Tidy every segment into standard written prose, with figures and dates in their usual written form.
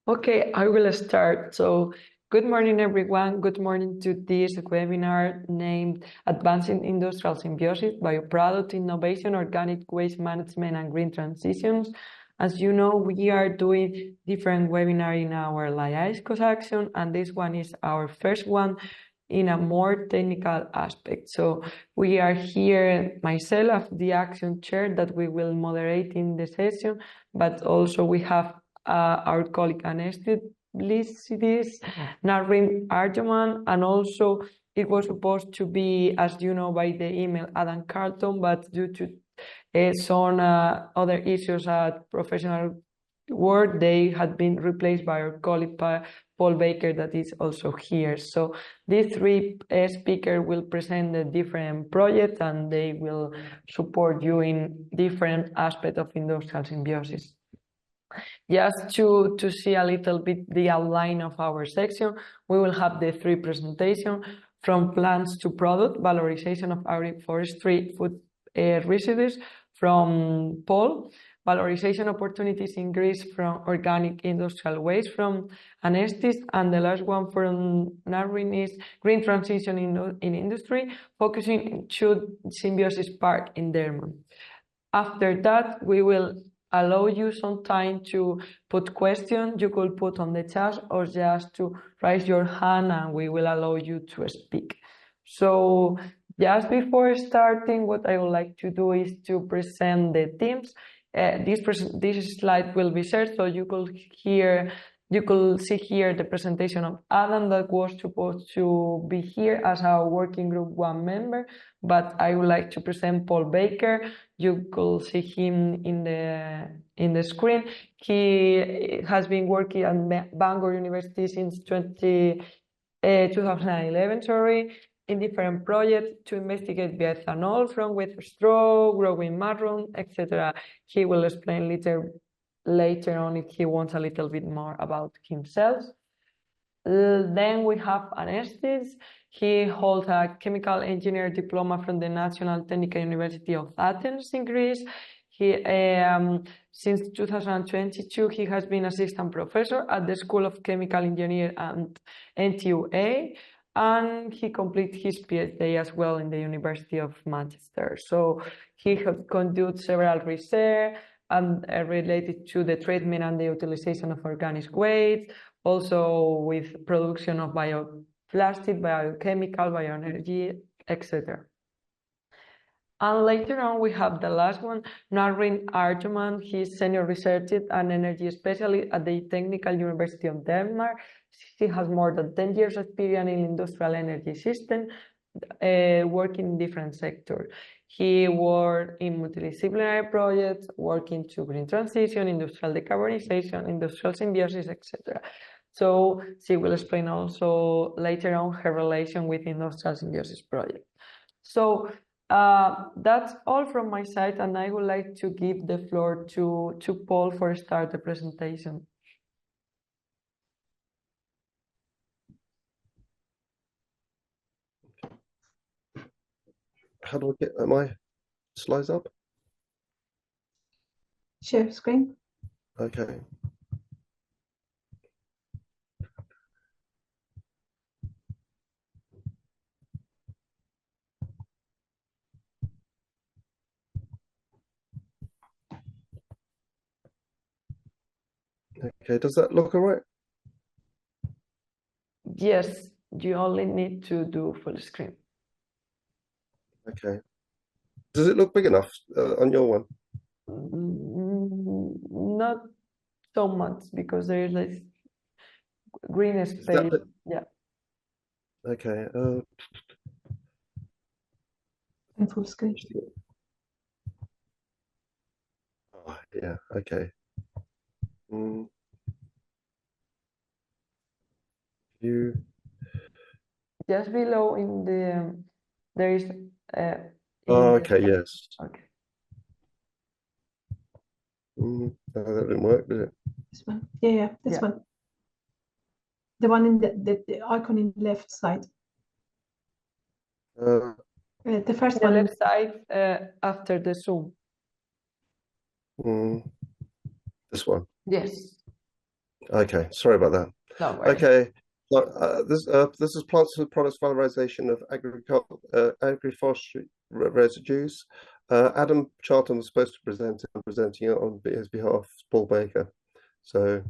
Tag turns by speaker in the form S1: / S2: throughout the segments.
S1: Okay, I will start. So good morning, everyone. Good morning to this webinar named Advancing Industrial Symbiosis, Bioproduct Innovation, Organic Waste Management, and Green Transitions. As you know, we are doing different webinars in our LIAISE Cost Action, and this one is our first one in a more technical aspect. So we are here, myself, the action chair that we will moderate in the session, but also we have our colleague Anestis Vlysidis, Nasrim Arjomand, and also it was supposed to be, as you know by the email, Adam Charlton, but due to some other issues at professional work, they had been replaced by our colleague Paul Baker, that is also here. So these three speakers will present the different projects, and they will support you in different aspects of industrial symbiosis. Just to see a little bit the outline of our section, we will have the three presentations: from plants to product, valorization of agroforestry food residues from Paul, valorization opportunities in Greece from organic industrial waste from Anestis, and the last one from Nasrim is green transition in industry, focusing to symbiosis part in Denmark. After that, we will allow you some time to put questions you could put on the chat, or just to raise your hand and we will allow you to speak. So just before starting, what I would like to do is to present the teams. This slide will be shared, so you could see here the presentation of Adam, that was supposed to be here as our working group one member, but I would like to present Paul Baker. You could see him in the screen. He has been working at Bangor University since 2011, in different projects to investigate bioethanol from wheat straw, growing mushroom, etc. He will explain later on if he wants a little bit more about himself. Then we have Anestis. He holds a chemical engineer diploma from the National Technical University of Athens in Greece. Since 2022, he has been assistant professor at the School of Chemical Engineering and NTUA, and he completed his PhD as well in the University of Manchester. So he has conducted several research and related to the treatment and the utilization of organic waste, also with production of bioplastic, biochemical, bioenergy, etc. And later on, we have the last one, Nasrim Arjomand. He's senior researcher and energy specialist at the Technical University of Denmark. He has more than 10 years experience in industrial energy system, working in different sectors. He worked in multidisciplinary projects, working to green transition, industrial decarbonization, industrial symbiosis, etc. So she will explain also later on her relation with industrial symbiosis project. So that's all from my side, and I would like to give the floor to Paul for start the presentation.
S2: How do I get my slides up?
S3: Share screen.
S2: Okay. Okay, does that look all right?
S1: Yes, you only need to do full screen.
S2: Okay. Does it look big enough on your one?
S1: Not so much, because there is like green space. Yeah.
S2: Okay.
S3: And full screen.
S2: Oh, yeah. Okay. You.
S1: Just below in the there is.
S2: Oh, okay. Yes.
S1: Okay.
S2: Oh, that didn't work, did it?
S3: This one. Yeah, this one. The one in the icon in the left side. The first one.
S1: The left side after the zoom.
S2: This one.
S1: Yes.
S2: Okay, sorry about that.
S1: No worries.
S2: Okay, so, this is plants and products valorization of agroforestry residues. Adam Charlton was supposed to present it. I'm presenting it on his behalf, Paul Baker. So,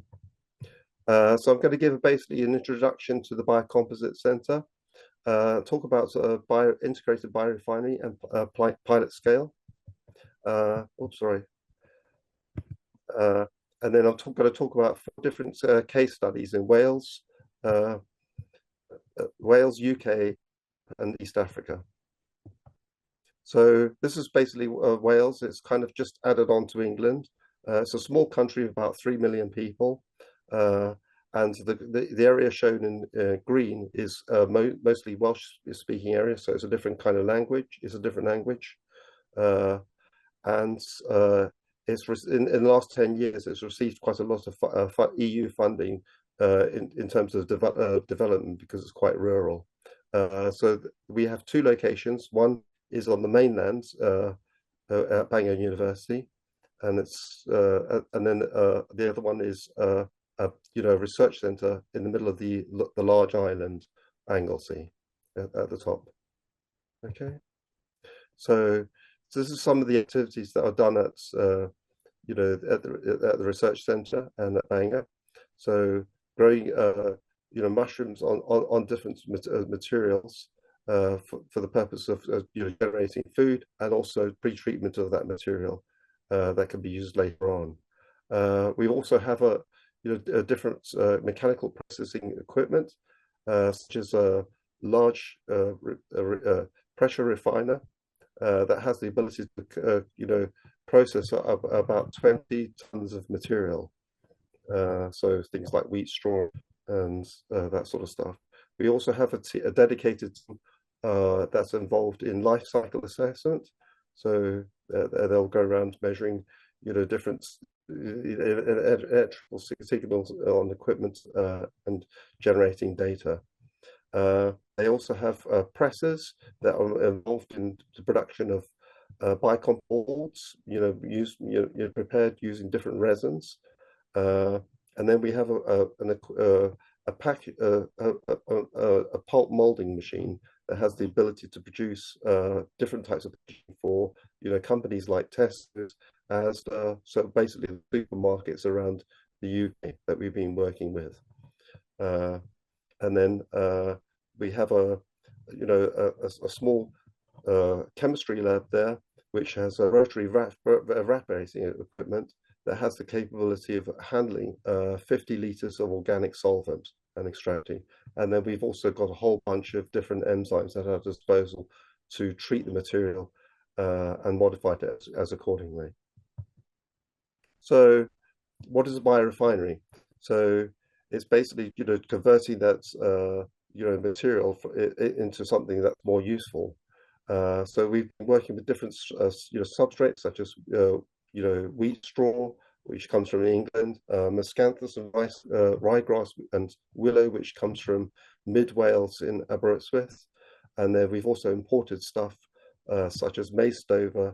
S2: so I'm going to give basically an introduction to the Biocomposite Center, talk about integrated biorefinery and pilot scale. Oops, sorry. And then I'm going to talk about 4 different case studies in Wales, UK, and East Africa. So this is basically Wales. It's kind of just added on to England. It's a small country of about 3 million people. And the area shown in green is mostly Welsh-speaking area. So it's a different kind of language. It's a different language. And it's in the last 10 years, it's received quite a lot of EU funding in terms of development because it's quite rural. So we have 2 locations. One is on the mainland at Bangor University, and it's and then the other one is a research centre in the middle of the large island, Anglesey, at the top. Okay, so this is some of the activities that are done at at the research centre and at Bangor. So growing mushrooms on different materials for the purpose of generating food, and also pre-treatment of that material that can be used later on. We also have a different mechanical processing equipment, such as a large pressure refiner that has the ability to process about 20 tons of material. So things like wheat straw and that sort of stuff. We also have a dedicated team that's involved in life cycle assessment. So they'll go around measuring, different electrical signals on equipment and generating data. They also have presses that are involved in the production of biocomp boards, prepared using different resins. And then we have a pulp molding machine that has the ability to produce different types of packaging for companies like Tesco, so basically the supermarkets around the UK that we've been working with. And then we have a small chemistry lab there, which has a rotary evaporating equipment that has the capability of handling 50 liters of organic solvent and extracting. And then we've also got a whole bunch of different enzymes at our disposal to treat the material and modify it as accordingly. So what is a biorefinery? So it's basically converting that material into something that's more useful. So we've been working with different substrates such as wheat straw, which comes from England, miscanthus and ryegrass and willow, which comes from mid Wales in Aberystwyth, and then we've also imported stuff such as maize stover,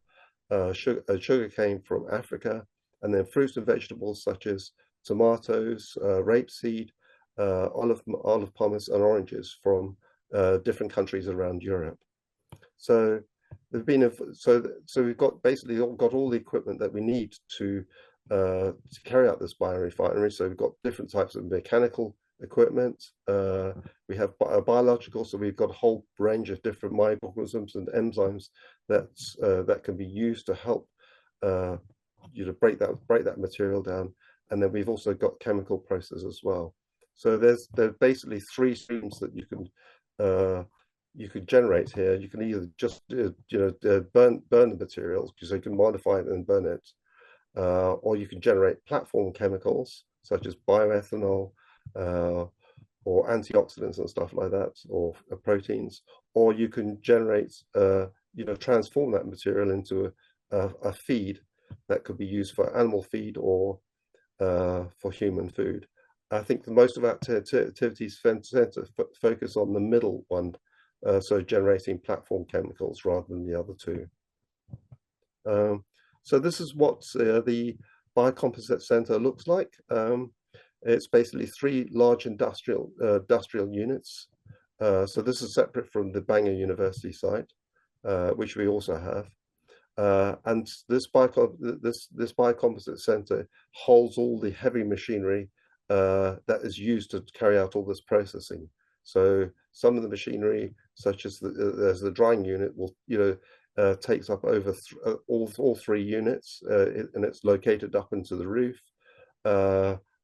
S2: sugarcane from Africa, and then fruits and vegetables such as tomatoes, rapeseed, olive pomace, and oranges from different countries around Europe. So there've been so we've got basically got all the equipment that we need to carry out this biorefinery. So we've got different types of mechanical equipment. We have biological, so we've got a whole range of different microorganisms and enzymes that can be used to help break that material down. And then we've also got chemical processes as well. So there's basically 3 streams that you could generate here. You can either just burn the materials, so you can modify it and burn it, or you can generate platform chemicals such as bioethanol or antioxidants and stuff like that, or proteins, or you can generate transform that material into a feed that could be used for animal feed or for human food. I think the most of our activities focus on the middle one, so generating platform chemicals rather than the other 2. So this is what the Biocomposite Center looks like. It's basically 3 large industrial units. So this is separate from the Bangor University site, which we also have. And this biocomposite center holds all the heavy machinery that is used to carry out all this processing. So some of the machinery, such as the drying unit, will takes up over all 3 units, and it's located up into the roof.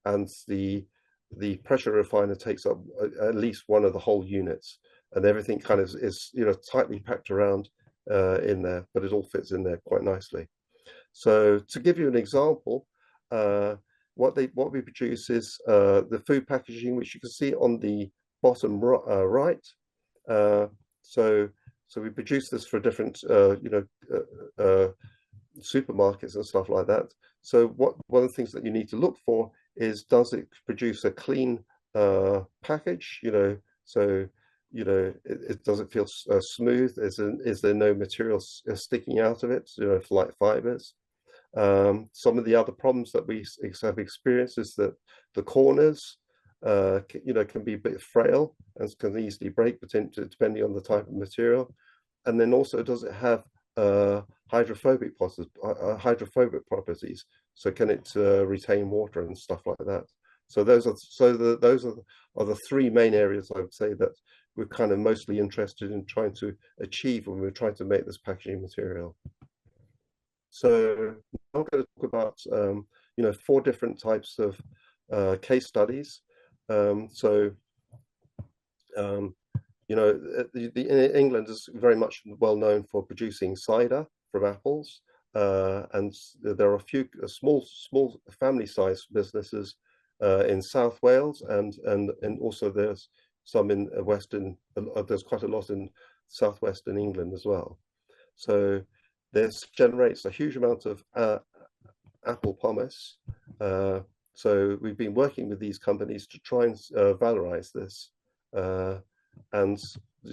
S2: And the pressure refiner takes up at least one of the whole units, and everything kind of is tightly packed around in there, but it all fits in there quite nicely. So to give you an example, what we produce is the food packaging, which you can see on the bottom right. So we produce this for different supermarkets and stuff like that. So one of the things that you need to look for is, does it produce a clean package? So does it feel smooth? Is there no materials sticking out of it? Like fibers. Some of the other problems that we have experienced is that the corners, can be a bit frail and can easily break, depending on the type of material. And then also, does it have hydrophobic properties? So can it retain water and stuff like that? So those are the 3 main areas, I would say, that we're kind of mostly interested in trying to achieve when we're trying to make this packaging material. So I'm going to talk about 4 different types of case studies. England is very much well known for producing cider from apples, and there are a few small family-sized businesses in South Wales, and also there's some in there's quite a lot in southwestern England as well. So this generates a huge amount of apple pomace. So we've been working with these companies to try and valorize this. And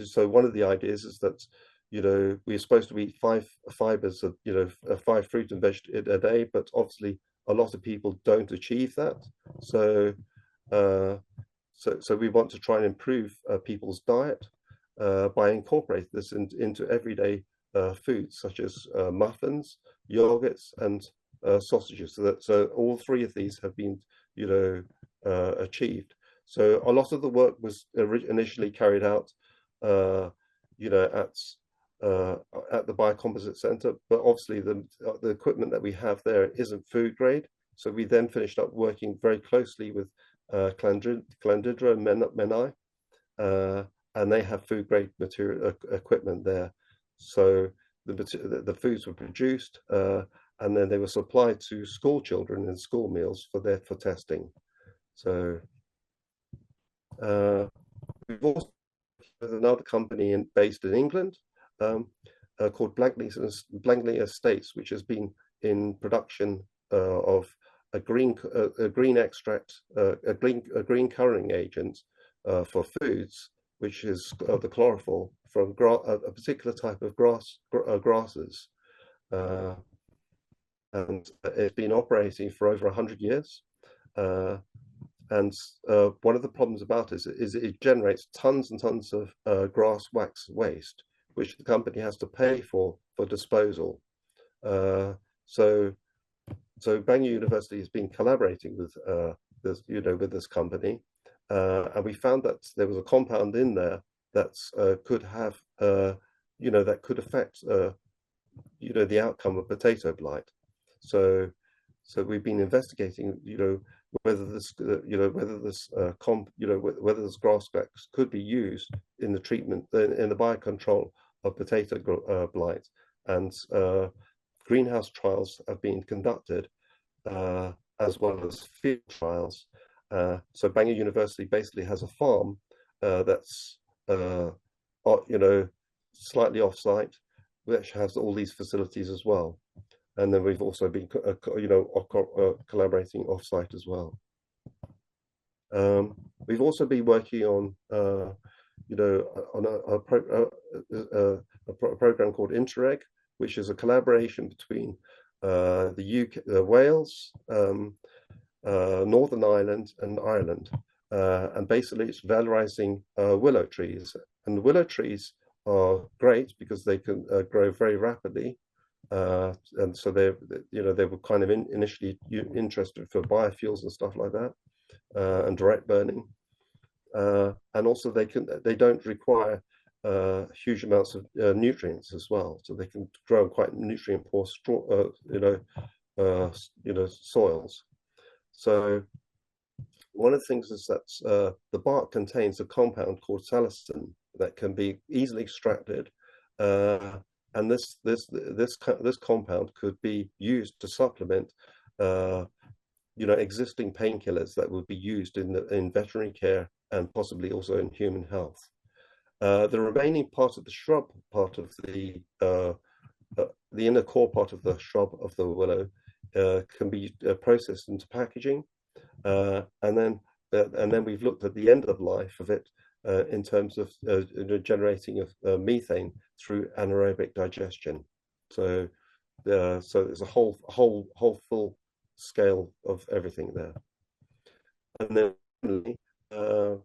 S2: so one of the ideas is that, we're supposed to eat 5 fibers of, 5 fruit and vegetables a day, but obviously a lot of people don't achieve that. So we want to try and improve people's diet by incorporating this into everyday foods, such as muffins, yogurts, and sausages. So all 3 of these have been, achieved. So a lot of the work was initially carried out, at the Biocomposite Center, but obviously the equipment that we have there isn't food grade. So we then finished up working very closely with Clandidra Menai, and they have food grade material equipment there. So the foods were produced, and then they were supplied to school children in school meals for testing. So we've also with another company based in England called Blankley Estates, which has been in production of a green extract, a green coloring agent for foods, which is the chlorophyll from a particular type of grasses, and it's been operating for over 100 years. And one of the problems about it is it generates tons and tons of grass wax waste, which the company has to pay for disposal. So Bangor University has been collaborating with this company, and we found that there was a compound in there that could have that could affect the outcome of potato blight. So we've been investigating whether this grass wax could be used in the treatment in the biocontrol of potato blight, and greenhouse trials have been conducted as well as field trials. So Bangor University basically has a farm that's slightly off-site, which has all these facilities as well. And then we've also been collaborating off-site as well. We've also been working on a program called Interreg, which is a collaboration between the UK, Wales, Northern Ireland and Ireland. And basically it's valorizing willow trees. And willow trees are great because they can grow very rapidly. And so they were kind of initially interested for biofuels and stuff like that, and direct burning. And also they don't require huge amounts of nutrients as well, so they can grow in quite nutrient poor soils. So one of the things is that the bark contains a compound called salicin that can be easily extracted, and this compound could be used to supplement existing painkillers that would be used in veterinary care and possibly also in human health. The remaining part of the shrub, part of the inner core part of the shrub of the willow, can be processed into packaging, and then we've looked at the end of life of it in terms of generating of methane through anaerobic digestion. So there's a whole full scale of everything there. And then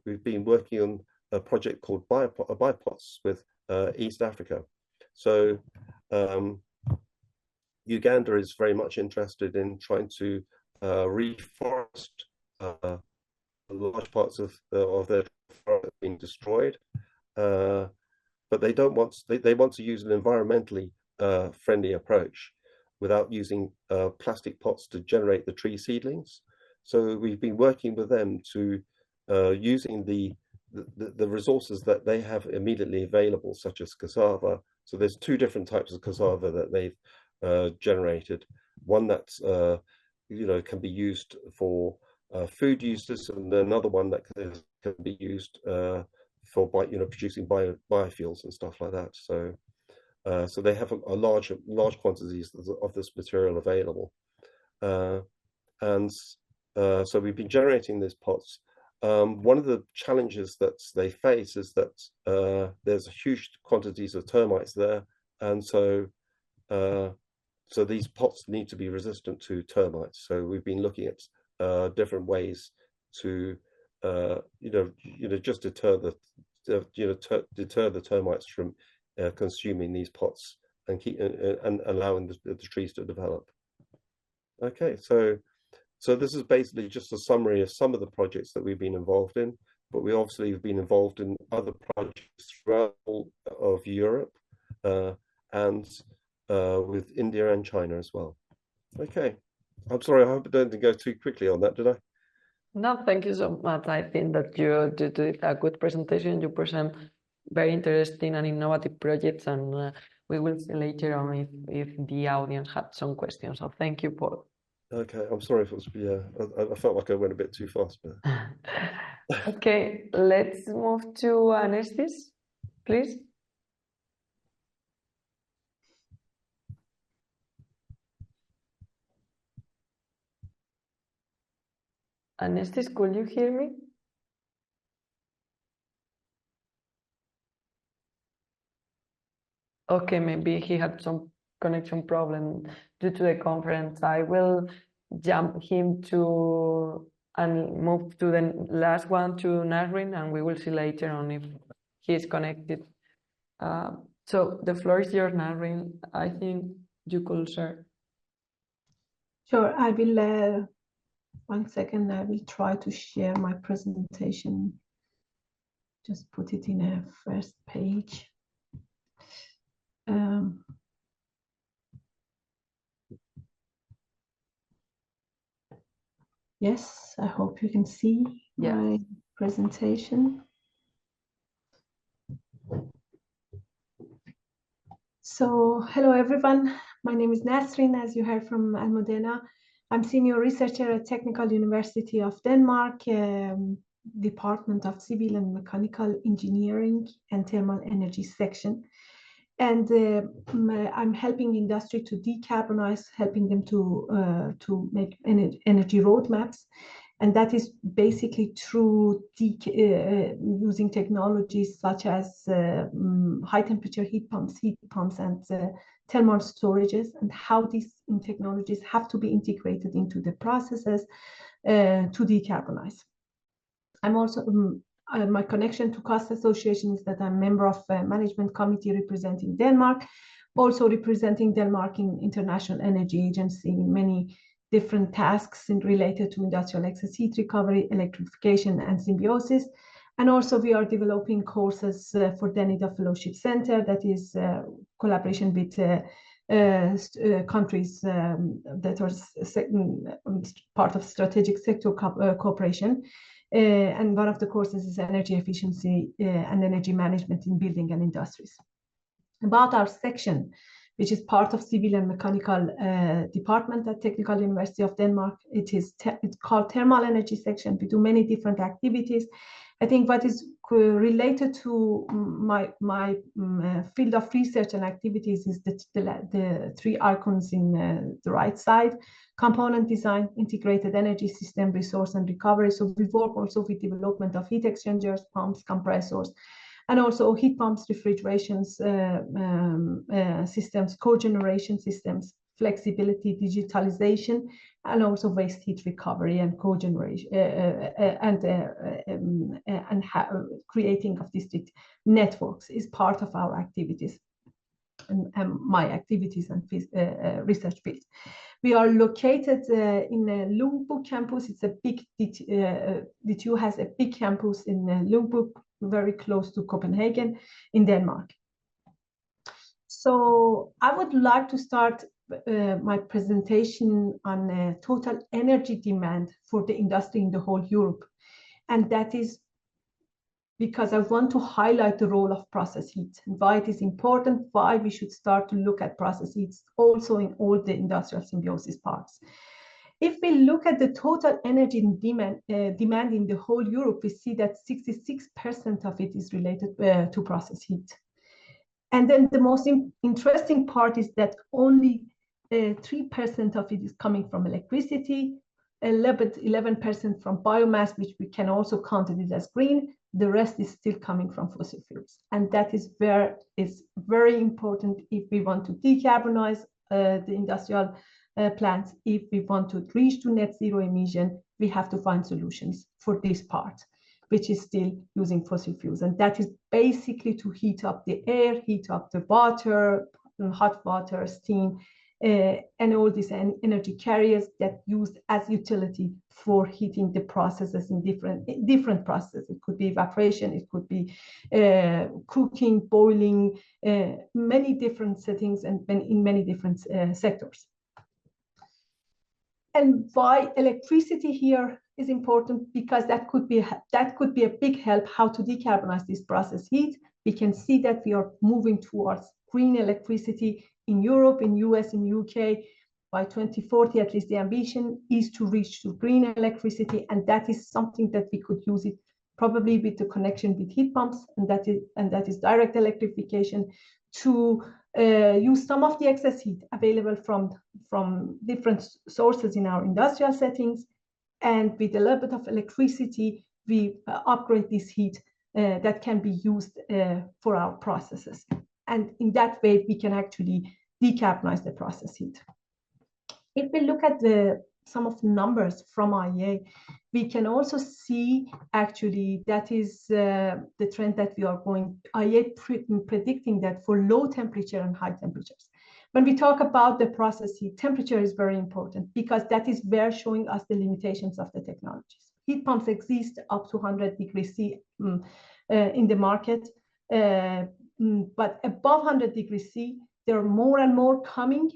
S2: we've been working on a project called Bioproduct with East Africa. So Uganda is very much interested in trying to reforest large parts of their forest being destroyed, but they don't want they want to use an environmentally friendly approach without using plastic pots to generate the tree seedlings. So we've been working with them to using the resources that they have immediately available, such as cassava. So there's two different types of cassava that they've generated. One that's can be used for food uses, and another one that can be used for producing biofuels and stuff like that. So so they have a large quantities of this material available, and so we've been generating these pots. One of the challenges that they face is that there's huge quantities of termites there, and so these pots need to be resistant to termites. So we've been looking at different ways to just deter the termites from consuming these pots and and allowing the trees to develop. Okay, so this is basically just a summary of some of the projects that we've been involved in, but we obviously have been involved in other projects throughout all of Europe, and with India and China as well. Okay, I'm sorry, I hope I didn't go too quickly on that, did I?
S1: No, thank you so much. I think that you did a good presentation. You present very interesting and innovative projects, and we will see later on if the audience had some questions. So thank you, Paul.
S2: Okay, I'm sorry if it was, I felt like I went a bit too fast. But...
S1: Okay, let's move to Anestis, please. Anestis, could you hear me? Okay, maybe he had some connection problem due to the conference. I will jump him to and move to the last one, to Nasrim, and we will see later on if he is connected. So the floor is yours, Nasrim. I think you could share.
S3: Sure, I will. 1 second, I will try to share my presentation. Just put it in a first page. Yes, I hope you can see my presentation. So, hello everyone. My name is Nasrim, as you heard from Almudena. I'm senior researcher at Technical University of Denmark, Department of Civil and Mechanical Engineering and Thermal Energy section. And I'm helping industry to decarbonize, helping them to make energy roadmaps. And that is basically through using technologies such as high temperature heat pumps, and thermal storages, and how these technologies have to be integrated into the processes to decarbonize. I'm also my connection to Cost Association is that I'm a member of a management committee representing Denmark, also representing Denmark in International Energy Agency in many different tasks related to industrial excess heat recovery, electrification, and symbiosis. And also we are developing courses for DENIDA Fellowship Center, that is collaboration with countries that are part of strategic sector cooperation. And one of the courses is energy efficiency and energy management in building and industries. About our section, which is part of civil and mechanical department at Technical University of Denmark. It's called thermal energy section. We do many different activities. I think what is related to my field of research and activities is the three icons in the right side: component design, integrated energy system, resource and recovery. So we work also with development of heat exchangers, pumps, compressors, and also heat pumps, refrigeration systems, cogeneration systems, flexibility, digitalization, and also waste heat recovery and cogeneration, and creating of district networks is part of our activities and my activities and research fields. We are located in Lyngby campus. It's a big, DTU has a big campus in Lyngby, very close to Copenhagen in Denmark. So I would like to start my presentation on total energy demand for the industry in the whole Europe. And that is because I want to highlight the role of process heat and why it is important, why we should start to look at process heats also in all the industrial symbiosis parts. If we look at the total energy demand in the whole Europe, we see that 66% of it is related to process heat. And then the most interesting part is that only 3% of it is coming from electricity, 11% from biomass, which we can also count it as green. The rest is still coming from fossil fuels. And that is where it's very important if we want to decarbonize the industrial plants. If we want to reach to net zero emission, we have to find solutions for this part, which is still using fossil fuels. And that is basically to heat up the air, heat up the water, hot water, steam, and all these energy carriers that used as utility for heating the processes in different processes. It could be evaporation, it could be cooking, boiling, many different settings and in many different sectors. And why electricity here is important, because that could be a big help how to decarbonize this process heat. We can see that we are moving towards green electricity in Europe, in US, in UK. By 2040, at least the ambition is to reach to green electricity, and that is something that we could use it probably with the connection with heat pumps, and that is direct electrification to use some of the excess heat available from different sources in our industrial settings, and with a little bit of electricity, we upgrade this heat that can be used for our processes. And in that way, we can actually decarbonize the process heat. If we look at some of the numbers from IEA, we can also see actually that is the trend that we are going. IEA predicting that for low temperature and high temperatures. When we talk about the process heat, temperature is very important because that is where showing us the limitations of the technologies. Heat pumps exist up to 100 degrees C in the market, but above 100 degrees C, there are more and more coming.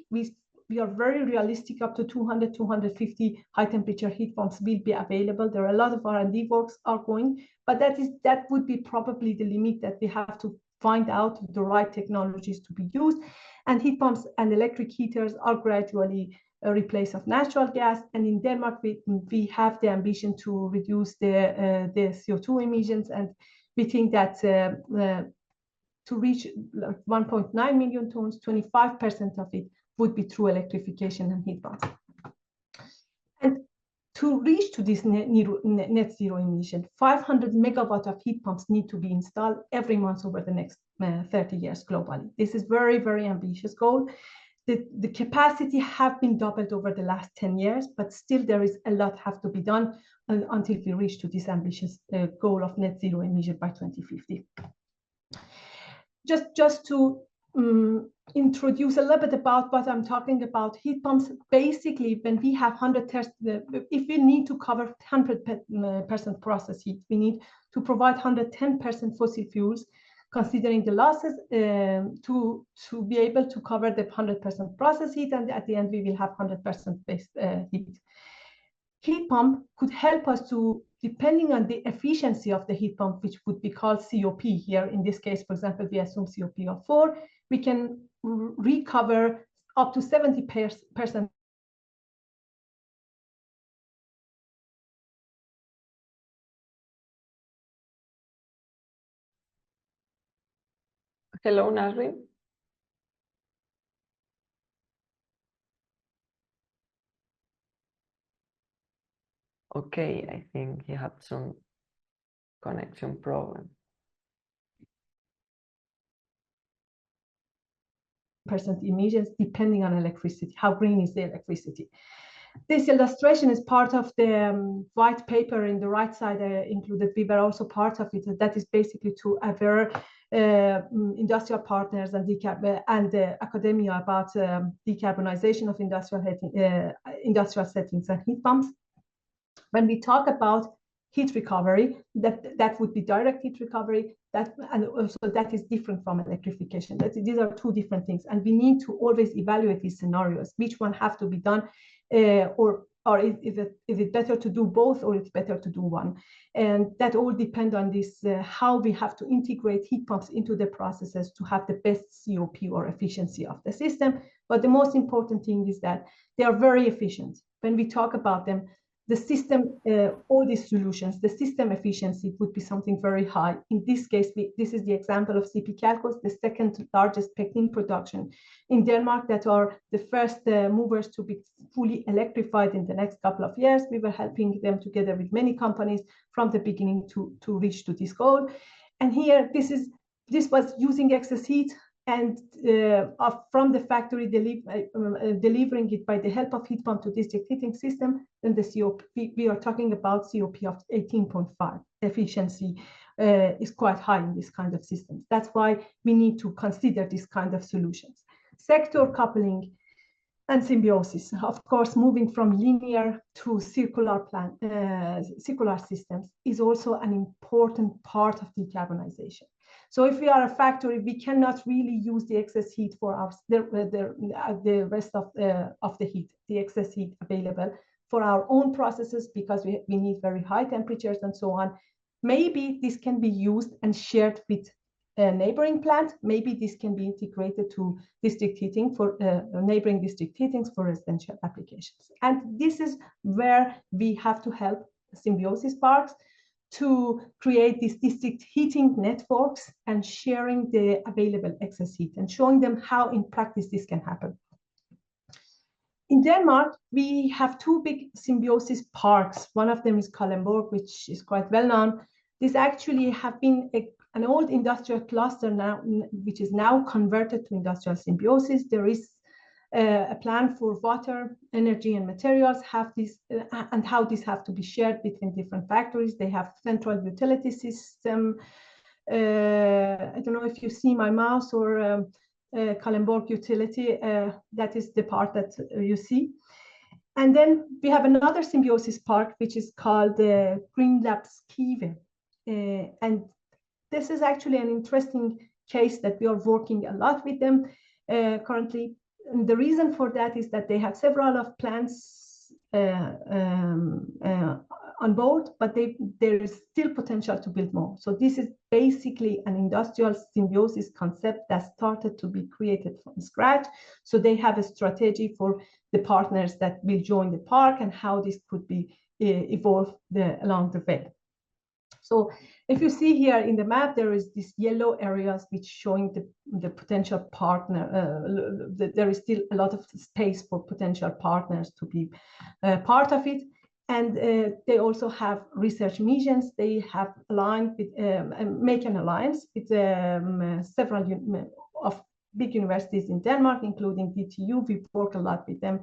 S3: We are very realistic, up to 200, 250 high temperature heat pumps will be available. There are a lot of R&D works are going, but that would be probably the limit that we have to find out the right technologies to be used. And heat pumps and electric heaters are gradually a replace of natural gas. And in Denmark, we have the ambition to reduce the CO2 emissions. And we think that to reach 1.9 million tons, 25% of it would be through electrification and heat pumps. And to reach to this net zero emission, 500 megawatt of heat pumps need to be installed every month over the next 30 years globally. This is very, very ambitious goal. the capacity have been doubled over the last 10 years, but still there is a lot have to be done until we reach to this ambitious goal of net zero emission by 2050. Just to introduce a little bit about what I'm talking about, heat pumps. Basically, when we have 100 tests, if we need to cover 100% process heat, we need to provide 110% fossil fuels, considering the losses, to be able to cover the 100% process heat, and at the end we will have 100% base heat. Heat pump could help us to, depending on the efficiency of the heat pump, which would be called COP here. In this case, for example, we assume COP of 4, we can recover up to 70%.
S1: Hello, Nasrim. Okay, I think he had some connection problem.
S3: % emissions depending on electricity, how green is the electricity. This illustration is part of the white paper in the right side included. We were also part of it. That is basically to aware industrial partners and academia about decarbonization of industrial settings and heat pumps. When we talk about heat recovery, that would be direct heat recovery, and also that is different from electrification. These are two different things, and we need to always evaluate these scenarios. Which one have to be done, or is it better to do both, or it's better to do one? And that all depend on this, how we have to integrate heat pumps into the processes to have the best COP or efficiency of the system. But the most important thing is that they are very efficient. When we talk about them, the system, all these solutions, the system efficiency would be something very high. In this case, this is the example of CP Calcos, the second largest pectin production in Denmark, that are the first movers to be fully electrified in the next couple of years. We were helping them together with many companies from the beginning to reach to this goal. And here, this was using excess heat, and from the factory delivering it by the help of heat pump to district heating system, then the COP, we are talking about COP of 18.5. Efficiency is quite high in this kind of systems. That's why we need to consider this kind of solutions. Sector coupling and symbiosis, of course, moving from linear to circular systems is also an important part of decarbonization. So if we are a factory, we cannot really use the excess heat for the rest of the heat, the excess heat available for our own processes, because we need very high temperatures and so on. Maybe this can be used and shared with a neighboring plant. Maybe this can be integrated to district heating for neighboring district heatings for residential applications. And this is where we have to help symbiosis parks to create these district heating networks and sharing the available excess heat and showing them how in practice this can happen. In Denmark, we have two big symbiosis parks. One of them is Kalundborg, which is quite well known. This actually have been an old industrial cluster now, which is now converted to industrial symbiosis. There is a plan for water, energy, and materials have this, and how these have to be shared between different factories. They have central utility system. I don't know if you see my mouse or Kalundborg utility. That is the part that you see. And then we have another symbiosis park, which is called the Green Labs Kive. And this is actually an interesting case that we are working a lot with them currently. And the reason for that is that they have several of plants on board, but there is still potential to build more. So this is basically an industrial symbiosis concept that started to be created from scratch. So they have a strategy for the partners that will join the park and how this could be evolved along the way. So if you see here in the map, there is these yellow areas which showing the potential partner. There is still a lot of space for potential partners to be part of it. And they also have research missions. They have aligned with, make an alliance with several of big universities in Denmark, including DTU. We work a lot with them.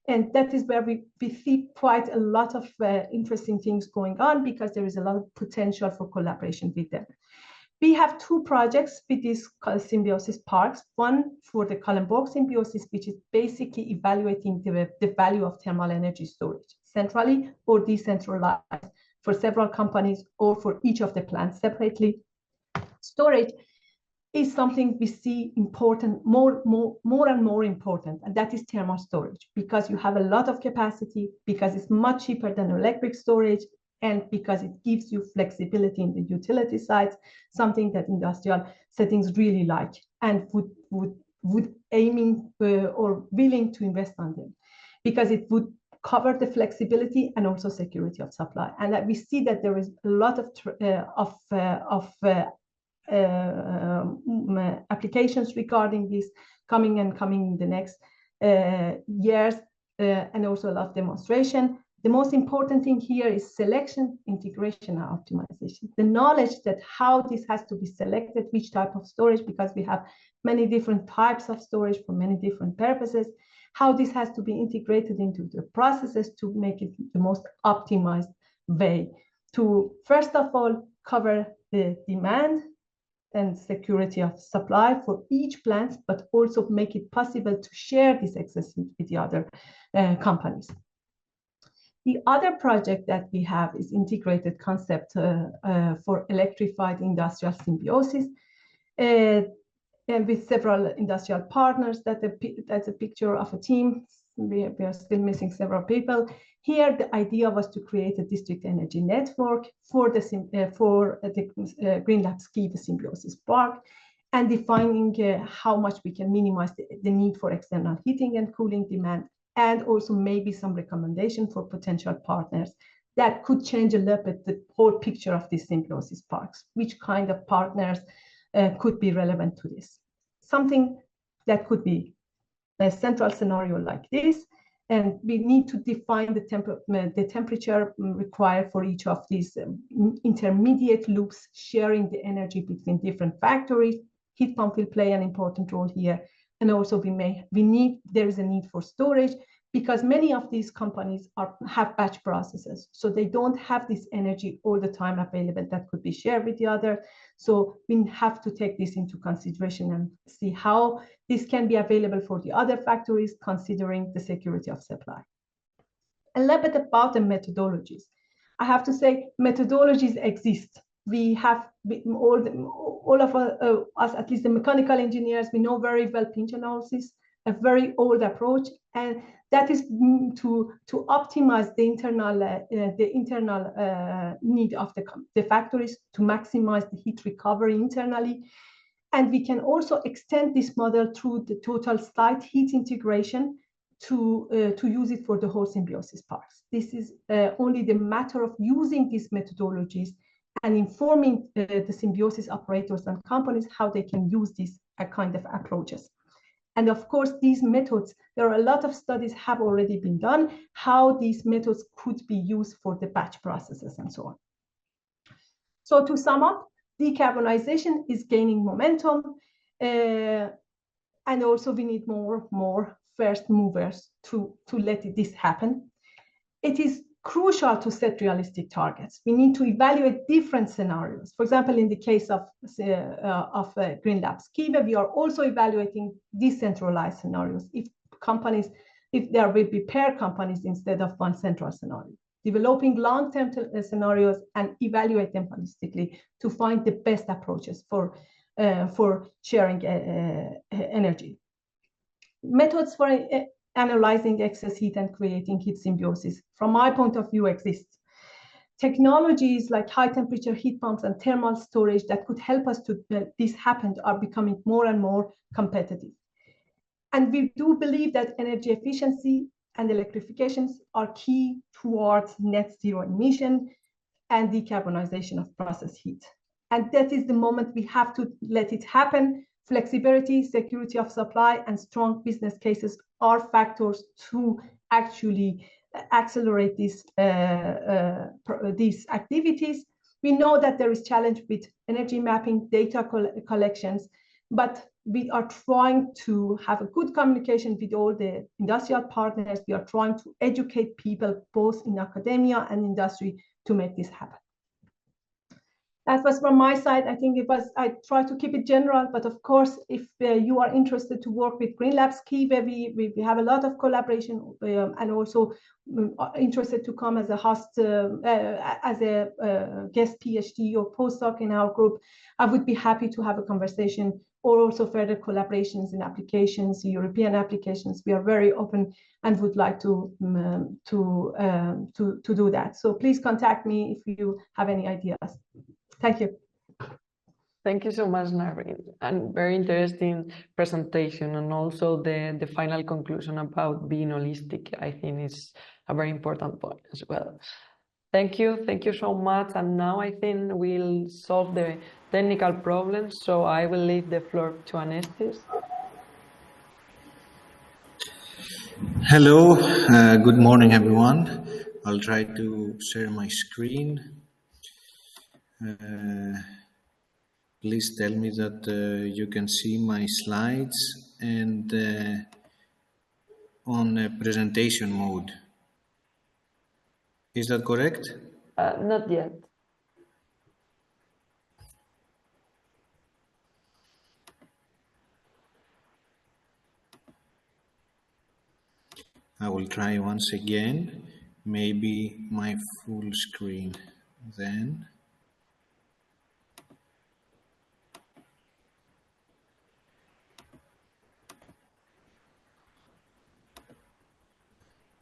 S3: And that is where we see quite a lot of interesting things going on, because there is a lot of potential for collaboration with them. We have two projects with these symbiosis parks. One for the Kalundborg symbiosis, which is basically evaluating the value of thermal energy storage, centrally or decentralized, for several companies or for each of the plants separately. Storage is something we see important, more and more important, and that is thermal storage, because you have a lot of capacity, because it's much cheaper than electric storage, and because it gives you flexibility in the utility sites, something that industrial settings really like and would aiming or willing to invest on them, because it would cover the flexibility and also security of supply. And that we see that there is a lot of applications regarding this coming in the next years, and also a lot of demonstration. The most important thing here is selection, integration, and optimization. The knowledge that how this has to be selected, which type of storage, because we have many different types of storage for many different purposes, how this has to be integrated into the processes to make it the most optimized way to, first of all, cover the demand and security of supply for each plant, but also make it possible to share this excess heat with the other companies. The other project that we have is integrated concept for electrified industrial symbiosis, and with several industrial partners. That's a picture of a team. We are still missing several people. Here, the idea was to create a district energy network for the GreenLab Skive Symbiosis Park, and defining how much we can minimize the need for external heating and cooling demand, and also maybe some recommendation for potential partners that could change a little bit the whole picture of these symbiosis parks. Which kind of partners could be relevant to this? Something that could be a central scenario like this, and we need to define the temperature required for each of these intermediate loops, sharing the energy between different factories. Heat pump will play an important role here. And also there is a need for storage, because many of these companies have batch processes. So they don't have this energy all the time available that could be shared with the other. So we have to take this into consideration and see how this can be available for the other factories, considering the security of supply. A little bit about the methodologies. I have to say methodologies exist. We have all of us, at least the mechanical engineers, we know very well pinch analysis, a very old approach, and that is to optimize the internal need of the factories, to maximize the heat recovery internally. And we can also extend this model through the total site heat integration to use it for the whole symbiosis parks. This is only the matter of using these methodologies and informing the symbiosis operators and companies how they can use these kind of approaches. And of course, these methods, there are a lot of studies have already been done, how these methods could be used for the batch processes and so on. So to sum up, decarbonization is gaining momentum, and also we need more first movers to let this happen. It is crucial to set realistic targets. We need to evaluate different scenarios. For example, in the case of GreenLab Skive, we are also evaluating decentralized scenarios. If there will be pair companies instead of one central scenario, developing long-term scenarios and evaluate them holistically to find the best approaches for sharing energy. Methods for analyzing excess heat and creating heat symbiosis, from my point of view, exists. Technologies like high temperature heat pumps and thermal storage that could help us to this happen are becoming more and more competitive. And we do believe that energy efficiency and electrifications are key towards net zero emission and decarbonization of process heat. And that is the moment we have to let it happen. Flexibility, security of supply, and strong business cases are factors to actually accelerate these activities. We know that there is challenge with energy mapping, data collections, but we are trying to have a good communication with all the industrial partners. We are trying to educate people both in academia and industry to make this happen. That was from my side. I think I try to keep it general, but of course, if you are interested to work with Green Labs Key, where we have a lot of collaboration and also interested to come as a host, as a guest PhD or postdoc in our group, I would be happy to have a conversation or also further collaborations in applications, European applications. We are very open and would like to do that. So please contact me if you have any ideas. Thank you.
S1: Thank you so much, Nasrim, and very interesting presentation, and also the final conclusion about being holistic. I think is a very important point as well. Thank you so much. And now I think we'll solve the technical problems. So I will leave the floor to Anestis.
S4: Hello, good morning, everyone. I'll try to share my screen. Please tell me that you can see my slides and on presentation mode. Is that correct?
S1: Not yet.
S4: I will try once again, maybe my full screen then.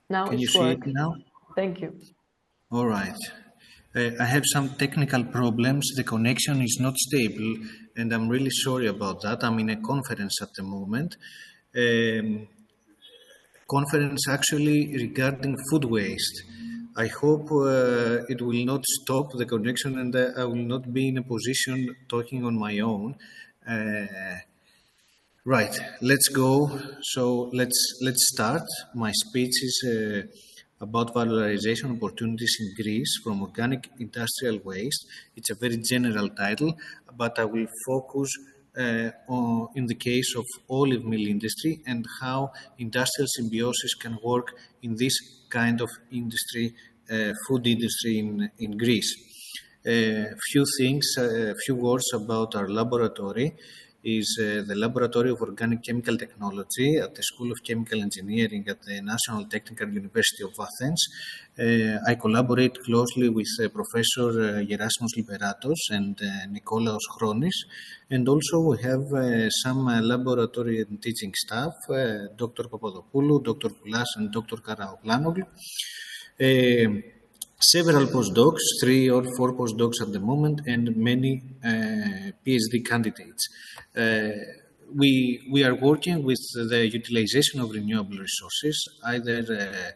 S1: Now
S4: can you see it now?
S1: Thank you.
S4: All right. I have some technical problems. The connection is not stable, and I'm really sorry about that. I'm in a conference at the moment. Conference actually regarding food waste. I hope it will not stop the connection, and I will not be in a position talking on my own. Right, let's go. So let's start. My speech is about valorization opportunities in Greece from organic industrial waste. It's a very general title, but I will focus in the case of olive mill industry and how industrial symbiosis can work in this kind of industry, food industry in Greece. Few words about our laboratory. Is the Laboratory of Organic Chemical Technology at the School of Chemical Engineering at the National Technical University of Athens. I collaborate closely with Professor Gerasimos Liberatos and Nikolaos Chronis, and also we have some laboratory and teaching staff, Dr. Papadopoulou, Dr. Koulas, and Dr. Karaoglanoglou. Several postdocs, 3 or 4 postdocs at the moment, and many PhD candidates. We are working with the utilization of renewable resources, either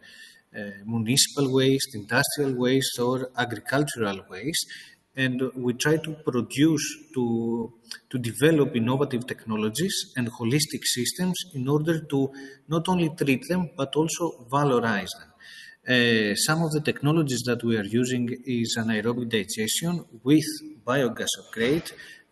S4: municipal waste, industrial waste, or agricultural waste, and we try to produce, to develop innovative technologies and holistic systems in order to not only treat them, but also valorize them. Some of the technologies that we are using is anaerobic digestion with biogas upgrade,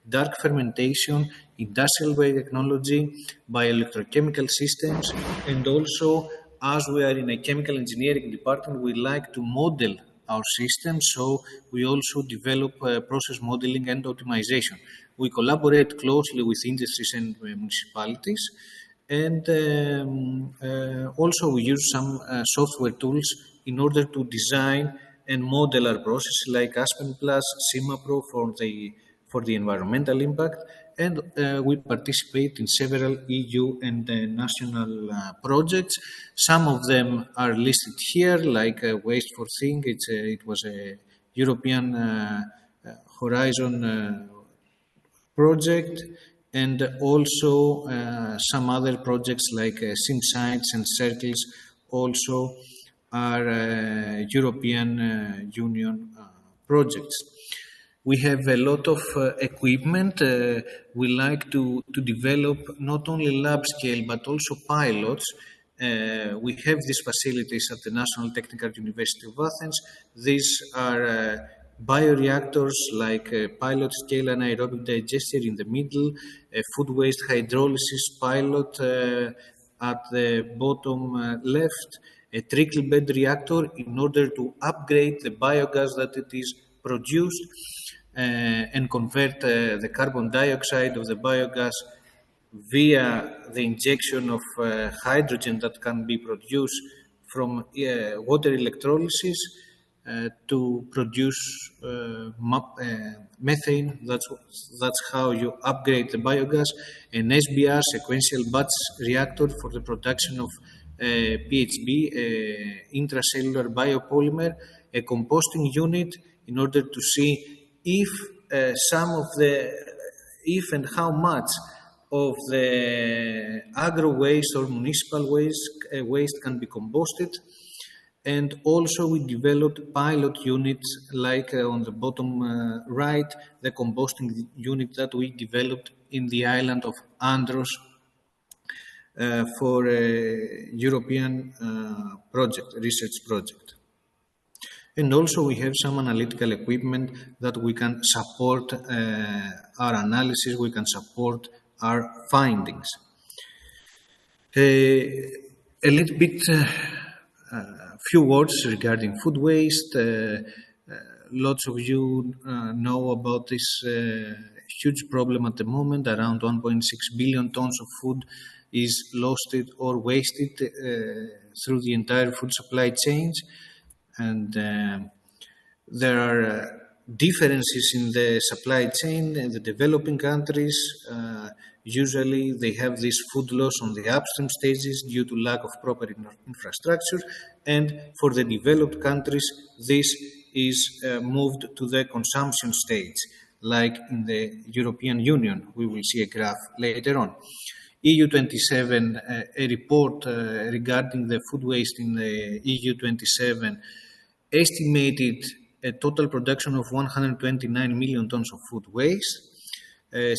S4: dark fermentation, industrial way technology, bioelectrochemical systems, and also, as we are in a chemical engineering department, we like to model our systems, so we also develop process modeling and optimization. We collaborate closely with industries and municipalities, and also we use some software tools in order to design and model our process, like Aspen Plus, CIMAPRO for the environmental impact, and we participate in several EU and national projects. Some of them are listed here, like Waste for Think. It was a European Horizon project, and also some other projects like SynSites and Circles also are European Union projects. We have a lot of equipment. We like to develop not only lab scale, but also pilots. We have these facilities at the National Technical University of Athens. These are bioreactors like pilot scale anaerobic digester in the middle, a food waste hydrolysis pilot at the bottom left, a trickle bed reactor in order to upgrade the biogas that it is produced and convert the carbon dioxide of the biogas via the injection of hydrogen that can be produced from water electrolysis to produce methane. That's how you upgrade the biogas. An SBR, sequential batch reactor, for the production of PHB, intracellular biopolymer, a composting unit in order to see if if and how much of the agro waste or municipal waste can be composted. And also we developed pilot units like on the bottom right, the composting unit that we developed in the island of Andros for a European research project. And also we have some analytical equipment that we can support our analysis, we can support our findings. A little bit, few words regarding food waste. Lots of you know about this huge problem at the moment. Around 1.6 billion tons of food is lost or wasted through the entire food supply chains. And there are differences in the supply chain. In the developing countries, usually they have this food loss on the upstream stages due to lack of proper infrastructure, and for the developed countries this is moved to the consumption stage, like in the European Union. We will see a graph later on. EU27, a report regarding the food waste in the EU27 estimated a total production of 129 million tons of food waste,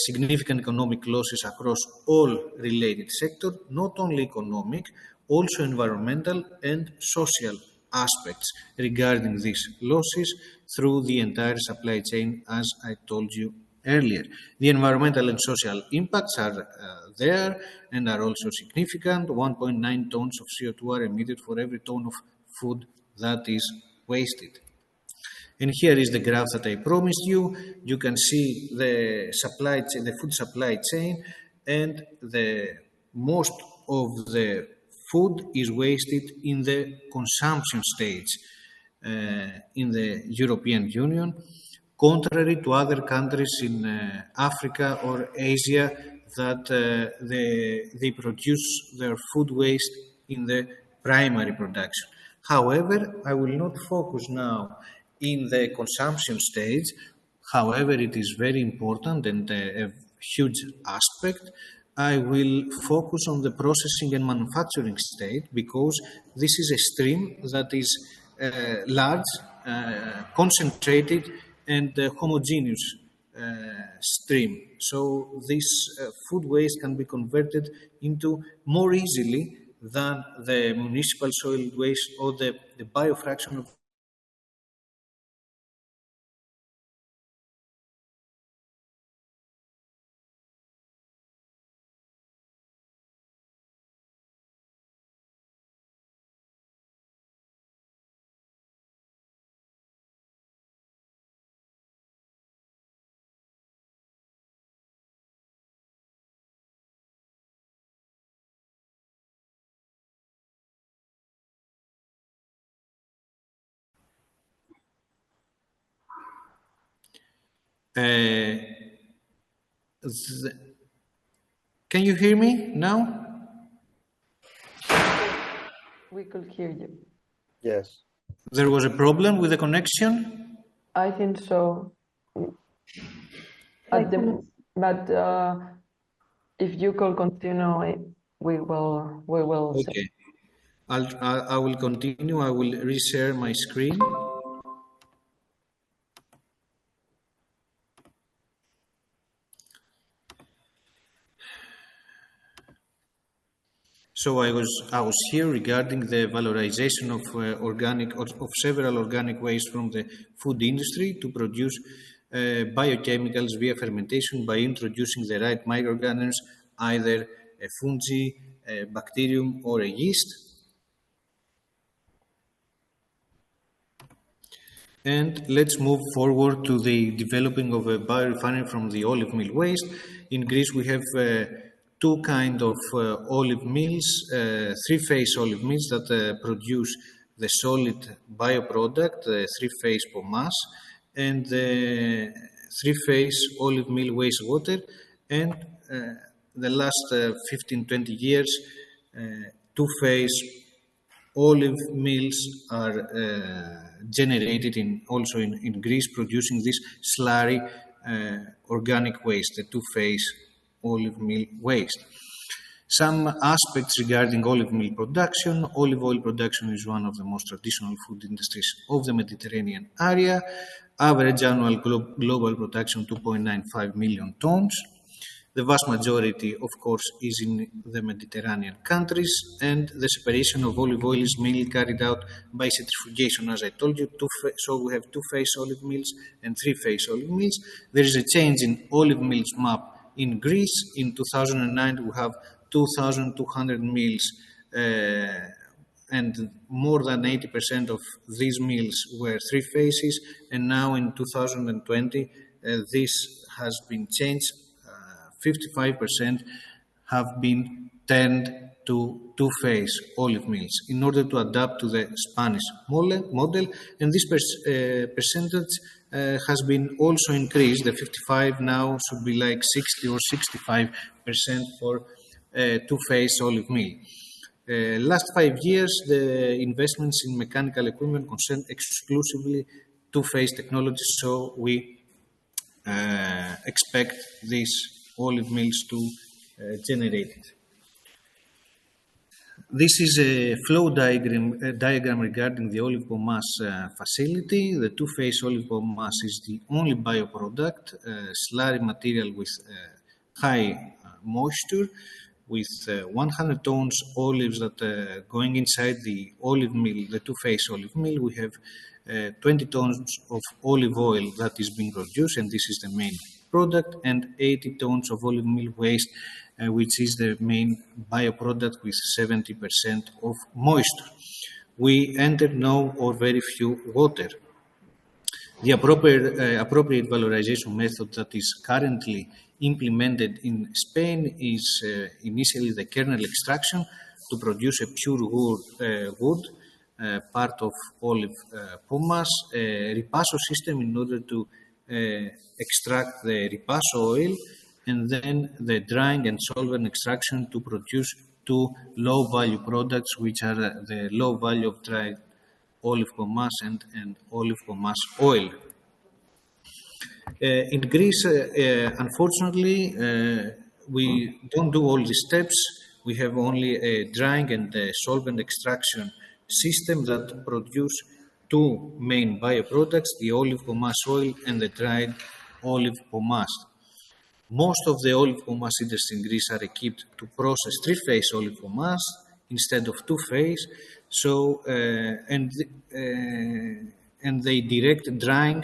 S4: significant economic losses across all related sectors, not only economic, also environmental and social aspects regarding these losses through the entire supply chain, as I told you earlier. The environmental and social impacts are there and are also significant. 1.9 tons of CO2 are emitted for every ton of food that is wasted. And here is the graph that I promised you. You can see the supply chain, the food supply chain, and most of the food is wasted in the consumption stage in the European Union, contrary to other countries in Africa or Asia that they produce their food waste in the primary production. However, I will not focus now in the consumption stage. However, it is very important and a huge aspect. I will focus on the processing and manufacturing stage, because this is a stream that is large, concentrated and homogeneous stream. So this food waste can be converted into more easily than the municipal solid waste or the biofraction of Can you hear me now?
S1: We could hear you.
S2: Yes.
S4: There was a problem with the connection?
S1: I think so. But if you could continue, we will.
S4: Okay. I will continue. I will reshare my screen. So I was here regarding the valorization of of several organic waste from the food industry to produce biochemicals via fermentation by introducing the right microorganisms, either a fungi, a bacterium, or a yeast. And let's move forward to the developing of a biorefinery from the olive meal waste. In Greece, we have two kinds of olive mills, three-phase olive mills that produce the solid bioproduct, the three-phase pomace, and the three-phase olive meal wastewater. And the last 15-20 years, two-phase olive mills are generated also in Greece, producing this slurry organic waste, the two-phase olive meal waste. Some aspects regarding olive meal production. Olive oil production is one of the most traditional food industries of the Mediterranean area. Average annual global production 2.95 million tons. The vast majority, of course, is in the Mediterranean countries, and the separation of olive oil is mainly carried out by centrifugation, as I told you. So we have two-phase olive mills and three-phase olive mills. There is a change in olive mills map in Greece. In 2009, we have 2,200 mills, and more than 80% of these mills were three phases, and now in 2020, this has been changed. 55% have been turned to two-phase olive mills in order to adapt to the Spanish model, and this percentage has been also increased. The 55 now should be like 60 or 65% for two-phase olive mill. Last 5 years, the investments in mechanical equipment concern exclusively two-phase technology, so we expect these olive mills to generate it. This is a flow diagram regarding the olive pomace facility. The two-phase olive pomace is the only bioproduct, slurry material with high moisture, with 100 tons olives that going inside the olive mill, the two-phase olive mill. We have 20 tons of olive oil that is being produced, and this is the main product, and 80 tons of olive meal waste, which is the main bioproduct with 70% of moisture. We enter no or very few water. The appropriate valorization method that is currently implemented in Spain is initially the kernel extraction to produce a pure wood, part of olive pomace, a ripasso system in order to extract the ripasso oil, and then the drying and solvent extraction to produce two low-value products, which are the low value of dried olive pomace and olive pomace oil. In Greece, unfortunately, we don't do all these steps. We have only a drying and a solvent extraction system that produce two main bioproducts, the olive pomace oil and the dried olive pomace. Most of the olive pomace industry in Greece are equipped to process three-phase olive pomace instead of two-phase. So, and the direct drying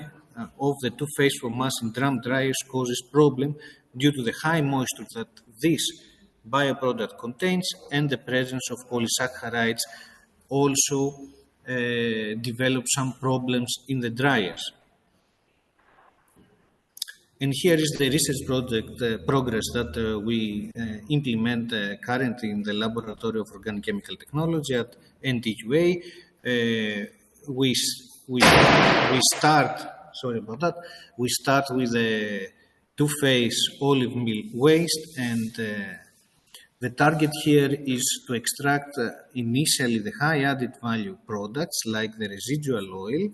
S4: of the two-phase pomace in drum dryers causes problem due to the high moisture that this bioproduct contains, and the presence of polysaccharides also develop some problems in the dryers. And here is the research project progress that we implement currently in the Laboratory of Organic Chemical Technology at NTUA. We start with the two-phase olive meal waste, and the target here is to extract initially the high added value products like the residual oil,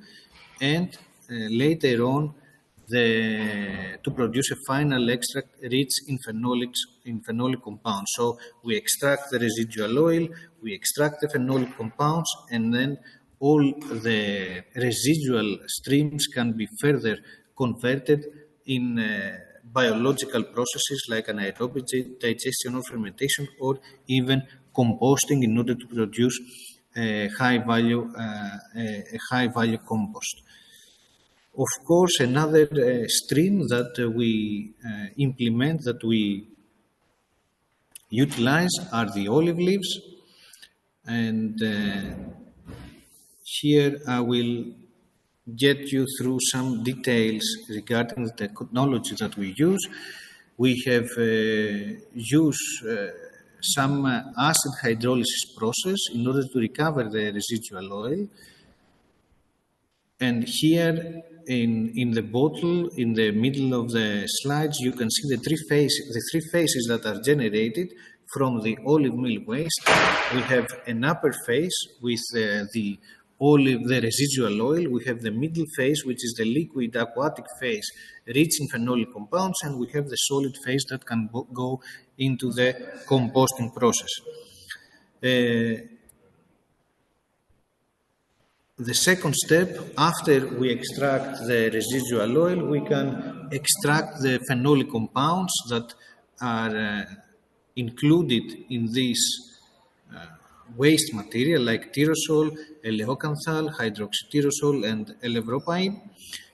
S4: and later on to produce a final extract rich in phenolic compounds. So we extract the residual oil, we extract the phenolic compounds, and then all the residual streams can be further converted in biological processes like anaerobic digestion or fermentation, or even composting in order to produce a high value compost. Of course, another stream that we implement, that we utilize, are the olive leaves. And here I will get you through some details regarding the technology that we use. We have used some acid hydrolysis process in order to recover the residual oil. And here in the bottle, in the middle of the slides, you can see the three phases that are generated from the olive meal waste. We have an upper phase with the residual oil. We have the middle phase, which is the liquid aquatic phase, rich in phenolic compounds, and we have the solid phase that can go into the composting process. The second step, after we extract the residual oil, we can extract the phenolic compounds that are included in this waste material, like tyrosol, eleocanthal, hydroxytyrosol, and elevropine.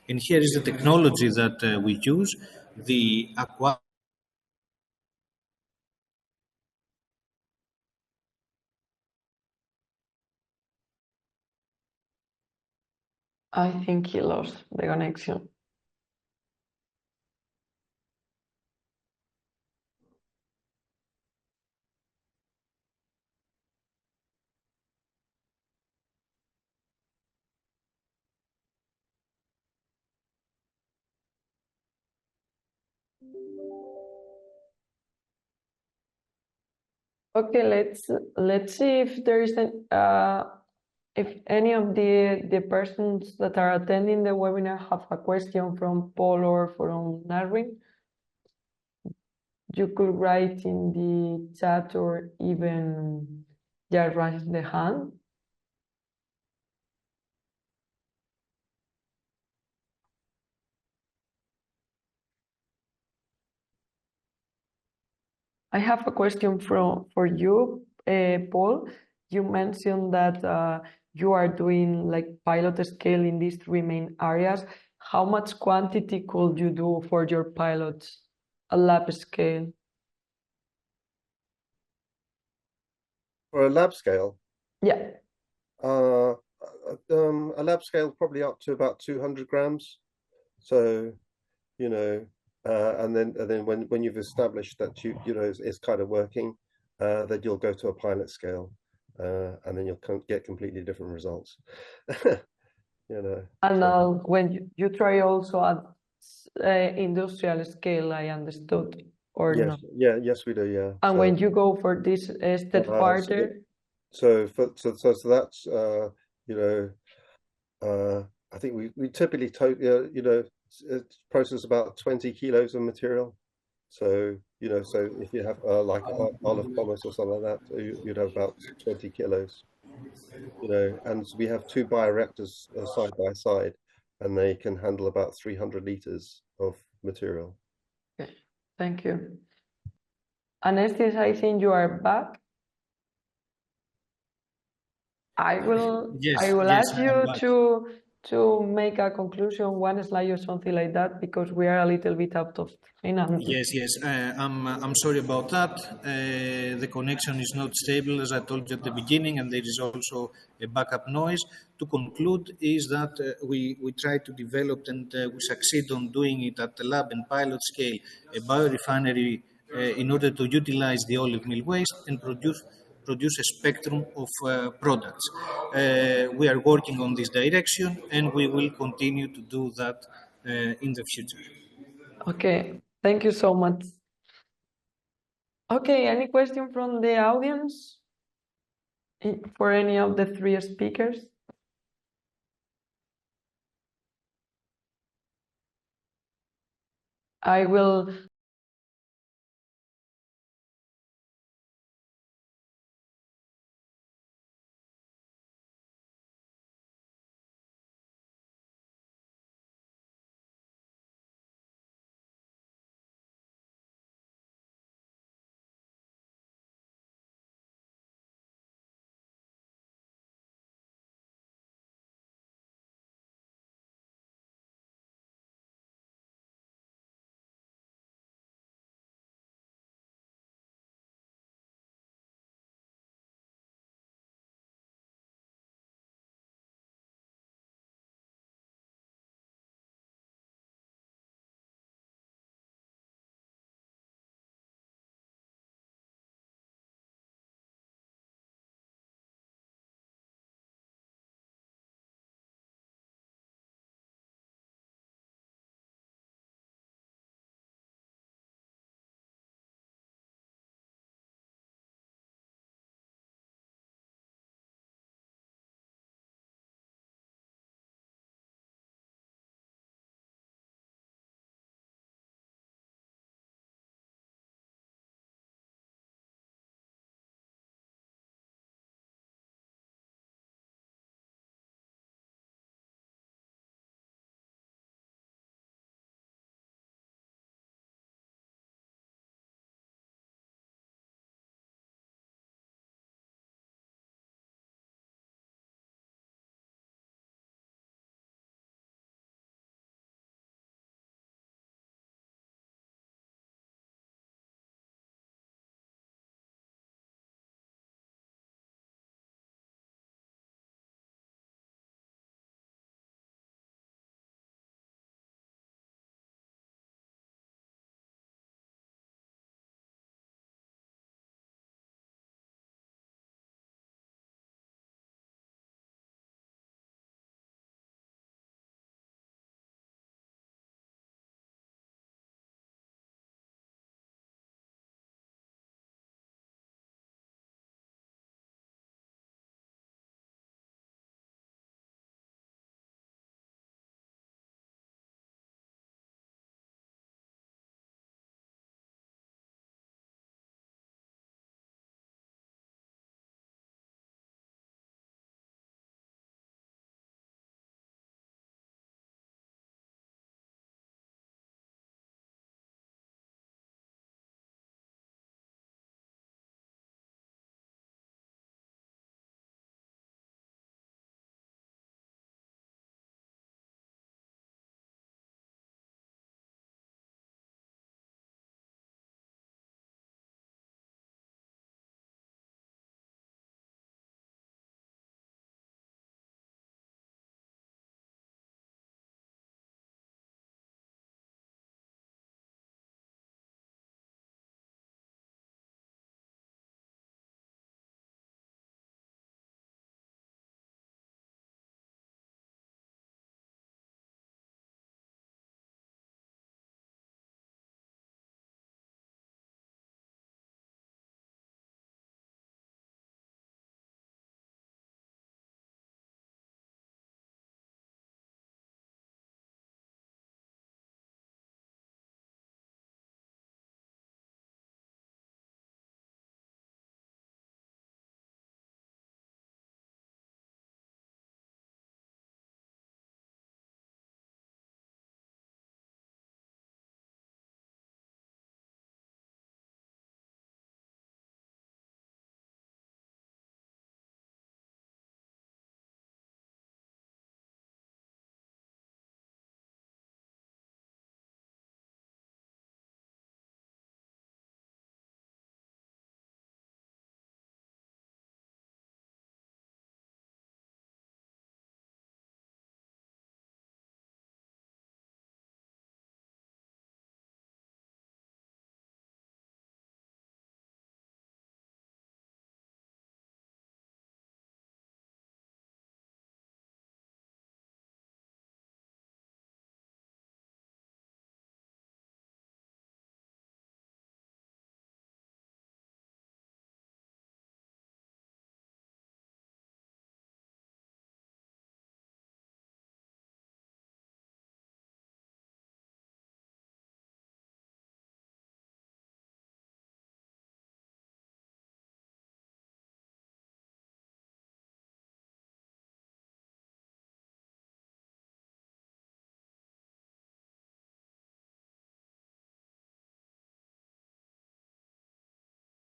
S4: And here is the technology that we use, the aqua.
S1: I think he lost the connection. Okay, let's see if there is if any of the persons that are attending the webinar have a question from Paul or from Nasrim. You could write in the chat or even just raise the hand. I have a question for you, Paul. You mentioned that you are doing like pilot scale in these three main areas. How much quantity could you do for your pilots, a lab scale?
S2: For a lab scale?
S1: Yeah.
S2: A lab scale probably up to about 200 grams. So, you know, and then when you've established that you know it's kind of working, then you'll go to a pilot scale, and then you'll get completely different results. You know.
S1: And when you try also at industrial scale, I understood, or
S2: yes,
S1: no?
S2: Yeah, yes, we do. Yeah.
S1: And
S2: so,
S1: when you go for this step further,
S2: so that's you know, I think we typically you know process about 20 kilos of material. So you know, so if you have like olive pomace or something like that, you'd have about 20 kilos. You know, and we have two bioreactors side by side, and they can handle about 300 liters of material.
S1: okay, thank you. Anestis, I think you are back. I will ask you to make a conclusion, one slide or something like that, because we are a little bit out of time.
S4: Yes. I'm sorry about that. The connection is not stable, as I told you at the beginning, and there is also a backup noise. To conclude, is that we try to develop and we succeed on doing it at the lab and pilot scale, a biorefinery in order to utilize the olive meal waste and produce a spectrum of products. We are working on this direction, and we will continue to do that in the future.
S1: Okay, thank you so much. Okay, any question from the audience for any of the three speakers? I will